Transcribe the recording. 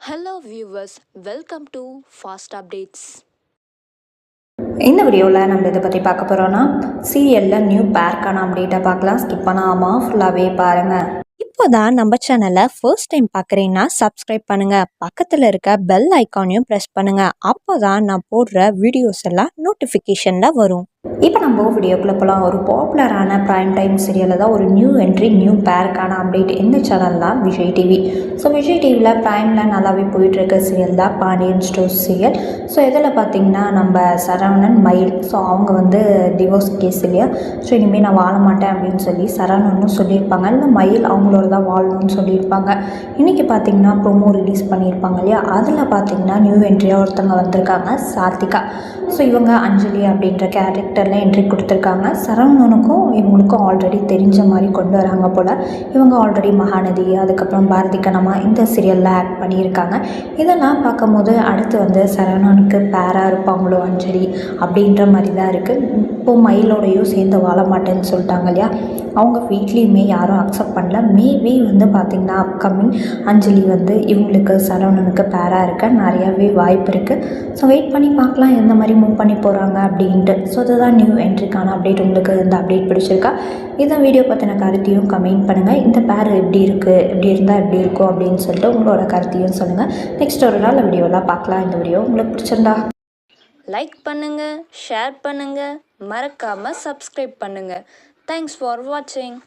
Hello viewers, welcome to Fast Updates. இந்த வீடியோவில் நம்ம இதை பற்றி பார்க்க போகிறோன்னா சீரியலில் நியூ பேர்க்கான அப்டேட்டை பார்க்கலாம். ஸ்கிப் பண்ணாமல் ஃபுல்லாகவே பாருங்கள். இப்போதான் நம்ம சேனலை ஃபர்ஸ்ட் டைம் பார்க்குறீங்கன்னா சப்ஸ்கிரைப் பண்ணுங்கள், பக்கத்தில் இருக்க பெல் ஐக்கானையும் ப்ரெஸ் பண்ணுங்கள். அப்போ தான் நான் போடுற வீடியோஸ் எல்லாம் நோட்டிஃபிகேஷனில் வரும். இப்போ நம்ம வீடியோக்குள்ளே போகலாம். ஒரு பாப்புலரான ப்ரைம் டைம் சீரியலில் தான் ஒரு நியூ என்ட்ரி, நியூ பேருக்கான அப்டேட். இந்த சேனல் தான் விஜய் டிவி. ஸோ விஜய் டிவியில் ப்ரைமில் நல்லாவே போயிட்டுருக்க சீரியல் தான் பாண்டியன் ஸ்டோர்ஸ் சீரியல். ஸோ இதில் பார்த்திங்கன்னா நம்ம சரவணன், மயில், ஸோ அவங்க வந்து டிவோர்ஸ் கேஸ் இல்லையா, ஸோ இனிமேல் நான் வாழ மாட்டேன் அப்படின்னு சொல்லி சரவணனும் சொல்லியிருப்பாங்க. இல்லை மயில் அவங்களோட தான் வாழணும்னு சொல்லியிருப்பாங்க. இன்றைக்கி பார்த்திங்கன்னா ப்ரோமோ ரிலீஸ் பண்ணியிருப்பாங்க இல்லையா, அதில் பார்த்திங்கன்னா நியூ என்ட்ரியாக ஒருத்தவங்க வந்திருக்காங்க, சாத்திகா. ஸோ இவங்க அஞ்சலி அப்படின்ற கேரக்டரில் என்ட்ரி கொடுத்துருக்காங்க. சரவணனுக்கும் இவங்களுக்கும் ஆல்ரெடி தெரிஞ்ச மாதிரி கொண்டு வராங்க போல். இவங்க ஆல்ரெடி மகாநதி, அதுக்கப்புறம் பாரதி கண்ணம்மா இந்த சீரியலில் ஆக்ட் பண்ணியிருக்காங்க. இதெல்லாம் பார்க்கும்போது அடுத்து வந்து சரவணனுக்கு பேராக இருப்பாங்களோ அஞ்சலி அப்படின்ற மாதிரி தான் இருக்குது. இப்போது மயிலோடையும் சேர்ந்து வாழ மாட்டேன்னு சொல்லிட்டாங்க இல்லையா, அவங்க வீட்லேயுமே யாரும் அக்செப்ட் பண்ணல. மேபி வந்து பார்த்திங்கன்னா அப்கமிங் அஞ்சலி வந்து இவங்களுக்கு சரவணனுக்கு பேராக இருக்க நிறையாவே வாய்ப்பு இருக்குது. ஸோ வெயிட் பண்ணி பார்க்கலாம் எந்த மாதிரி மூவ் பண்ணி போகிறாங்க அப்படின்ட்டு. ஸோ இதுதான் நியூ என்ட்ரிக்கான அப்டேட். உங்களுக்கு இந்த அப்டேட் பிடிச்சிருக்கா? இந்த வீடியோ பற்றின கருத்தையும் கமெண்ட் பண்ணுங்கள். இந்த பேர் எப்படி இருக்குது, எப்படி இருந்தால் எப்படி இருக்கும் அப்படின்னு சொல்லிட்டு உங்களோட கருத்தையும் சொல்லுங்கள். நெக்ஸ்ட் ஒரு நாள் வீடியோலாம் பார்க்கலாம். இந்த வீடியோ உங்களுக்கு பிடிச்சிருந்தா லைக் பண்ணுங்கள், ஷேர் பண்ணுங்கள், மறக்காமல் சப்ஸ்கிரைப் பண்ணுங்கள். தேங்க்ஸ் ஃபார் வாட்சிங்.